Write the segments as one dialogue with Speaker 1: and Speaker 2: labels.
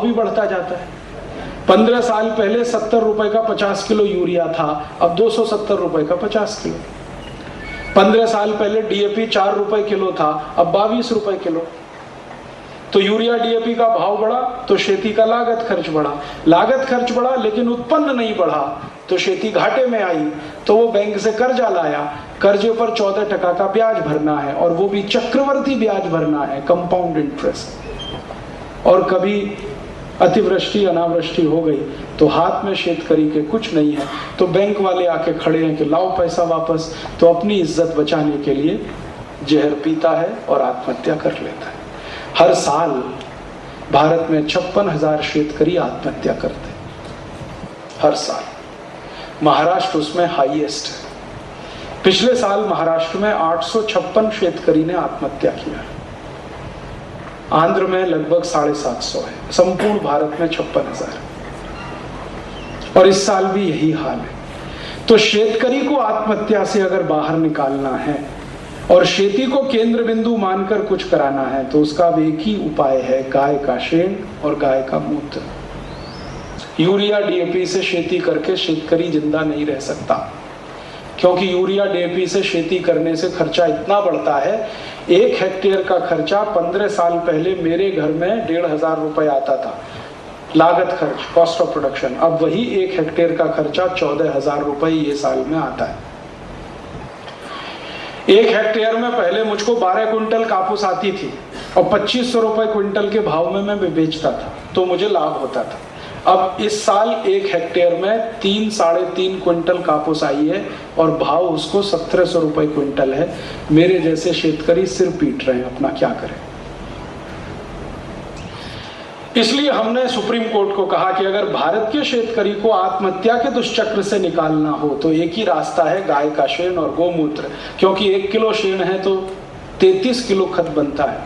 Speaker 1: भाव भी बढ़ता जाता है। 15 साल पहले 70 रुपए का 50 किलो यूरिया था, अब 270 रुपए का 50 किलो। 15 साल पहले डीएपी 4 रुपए किलो था, अब 22 रुपए किलो। तो यूरिया डीएपी का भाव बढ़ा तो खेती का लागत खर्च बढ़ा, लागत खर्च बढ़ा लेकिन उत्पन्न नहीं बढ़ा तो खेती घाटे में आई। तो वो बैंक से कर्जा लाया, कर्जे पर 14% का ब्याज भरना है, और वो भी चक्रवर्ती ब्याज भरना है, कंपाउंड इंटरेस्ट। और कभी अतिवृष्टि अनावृष्टि हो गई तो हाथ में शेतकरी के कुछ नहीं है, तो बैंक वाले आके खड़े हैं कि लाओ पैसा वापस, तो अपनी इज्जत बचाने के लिए जहर पीता है और आत्महत्या कर लेता है। हर साल भारत में 56,000 शेतकरी आत्महत्या करते हैं, हर साल। महाराष्ट्र उसमें हाईएस्ट है। पिछले साल महाराष्ट्र में 856 शेतकरी ने आत्महत्या किया। आंध्र में लगभग 750 है, संपूर्ण भारत में 56,000, और इस साल भी यही हाल है। तो शेतकरी को आत्महत्या से अगर बाहर निकालना है और खेती को केंद्र बिंदु मानकर कुछ कराना है तो उसका एक ही उपाय है, गाय का शेण और गाय का मूत्र। यूरिया डीएपी से खेती करके शेतकरी जिंदा नहीं रह सकता, क्योंकि यूरिया डीएपी से खेती करने से खर्चा इतना बढ़ता है। 1 हेक्टेयर का खर्चा 15 साल पहले मेरे घर में 1,500 रुपए आता था, लागत खर्च, कॉस्ट ऑफ प्रोडक्शन। अब वही 1 हेक्टेयर का खर्चा 14,000 रुपए ये साल में आता है। 1 हेक्टेयर में पहले मुझको 12 क्विंटल कापूस आती थी और 2500 रुपए क्विंटल के भाव में मैं बेचता था, तो मुझे लाभ होता था। अब इस साल 1 हेक्टेयर में 3-3.5 क्विंटल कापूस आई है और भाव उसको 1700 रुपए क्विंटल है। मेरे जैसे शेतकरी सिर पीट रहे हैं, अपना क्या करें। इसलिए हमने सुप्रीम कोर्ट को कहा कि अगर भारत के शेतकरी को आत्महत्या के दुष्चक्र से निकालना हो तो एक ही रास्ता है, गाय का शेण और गोमूत्र। क्योंकि 1 किलो शेण है तो 33 किलो खत बनता है,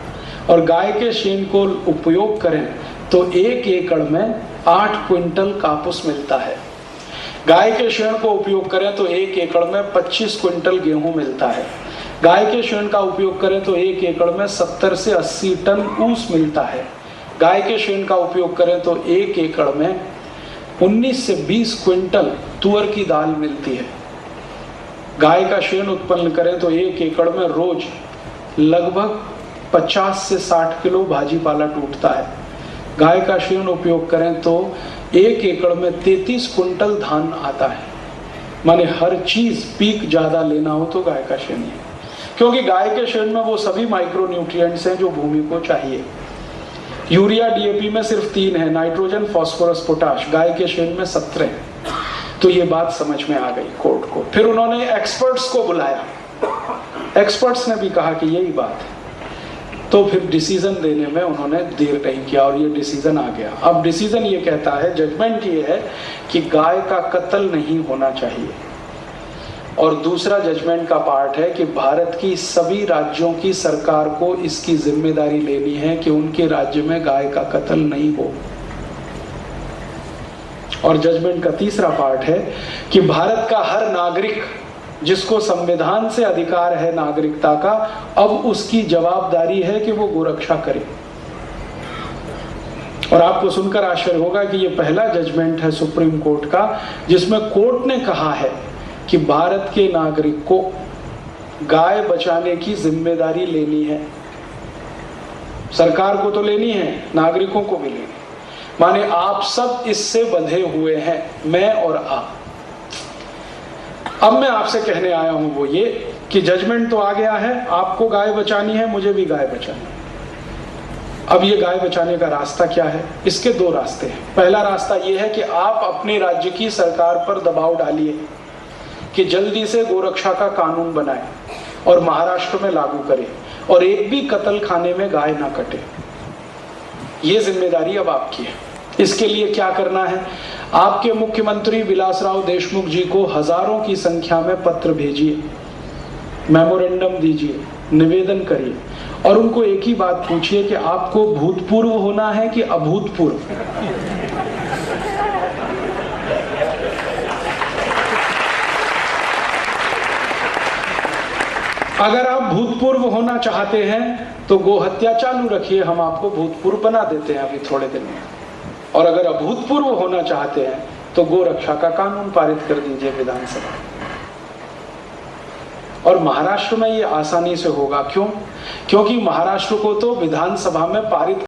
Speaker 1: और गाय के शेण को उपयोग करें तो 1 एकड़ में 8 क्विंटल कापूस मिलता है। गाय के शेण को उपयोग करें तो 1 एकड़ में 25 क्विंटल गेहूं मिलता है। गाय के शेण का उपयोग करें तो 1 एकड़ में 70 से 80 टन ऊस मिलता है। गाय के शेण का उपयोग करें तो 1 एकड़ में 19 से 20 क्विंटल तुअर की दाल मिलती है। गाय का शेण उत्पन्न करें तो 1 एकड़ में रोज लगभग 50 से 60 किलो भाजी पाला टूटता है। गाय का शेण उपयोग करें तो 1 एकड़ में 33 क्विंटल धान आता है। माने हर चीज पीक ज्यादा लेना हो तो गाय का शेण है, क्योंकि गाय के शेण में वो सभी माइक्रो न्यूट्रिएंट्स हैं जो भूमि को चाहिए। यूरिया डीएपी में सिर्फ 3 है, नाइट्रोजन, फास्फोरस, पोटाश। गाय के शेण में 17 है। तो ये बात समझ में आ गई कोर्ट को। फिर उन्होंने एक्सपर्ट्स को बुलाया, एक्सपर्ट्स ने भी कहा कि यही बात है। तो फिर डिसीजन देने में उन्होंने देर नहीं किया और ये डिसीजन आ गया। अब डिसीजन ये कहता है, जजमेंट ये है कि गाय का कत्ल नहीं होना चाहिए। और दूसरा जजमेंट का पार्ट है कि भारत की सभी राज्यों की सरकार को इसकी जिम्मेदारी लेनी है कि उनके राज्य में गाय का कत्ल नहीं हो। और जजमेंट का तीसरा पार्ट है कि भारत का हर नागरिक, जिसको संविधान से अधिकार है नागरिकता का, अब उसकी जवाबदारी है कि वो गोरक्षा करे। और आपको सुनकर आश्चर्य होगा कि ये पहला जजमेंट है सुप्रीम कोर्ट का जिसमें कोर्ट ने कहा है कि भारत के नागरिक को गाय बचाने की जिम्मेदारी लेनी है। सरकार को तो लेनी है, नागरिकों को भी लेनी। माने आप सब इससे बंधे हुए हैं, मैं और आप। अब मैं आपसे कहने आया हूं वो ये कि जजमेंट तो आ गया है, आपको गाय बचानी है, मुझे भी गाय बचानी है। अब ये गाय बचाने का रास्ता क्या है? इसके 2 रास्ते हैं। पहला रास्ता ये है कि आप अपने राज्य की सरकार पर दबाव डालिए कि जल्दी से गोरक्षा का कानून बनाए और महाराष्ट्र में लागू करें और एक भी कत्ल खाने में गाय ना कटे। ये जिम्मेदारी अब आपकी है। इसके लिए क्या करना है? आपके मुख्यमंत्री विलासराव देशमुख जी को हजारों की संख्या में पत्र भेजिए, मेमोरेंडम दीजिए, निवेदन करिए और उनको एक ही बात पूछिए कि आपको भूतपूर्व होना है कि अभूतपूर्व। अगर आप भूतपूर्व होना चाहते हैं तो गो हत्या चालू रखिए, हम आपको भूतपूर्व बना देते हैं अभी थोड़े दिन में। और अगर अभूतपूर्व होना चाहते हैं तो गो रक्षा का कानून पारित कर दीजिए विधानसभा। और महाराष्ट्र में ये आसानी से होगा। क्यों? क्योंकि महाराष्ट्र को तो विधानसभा में पारित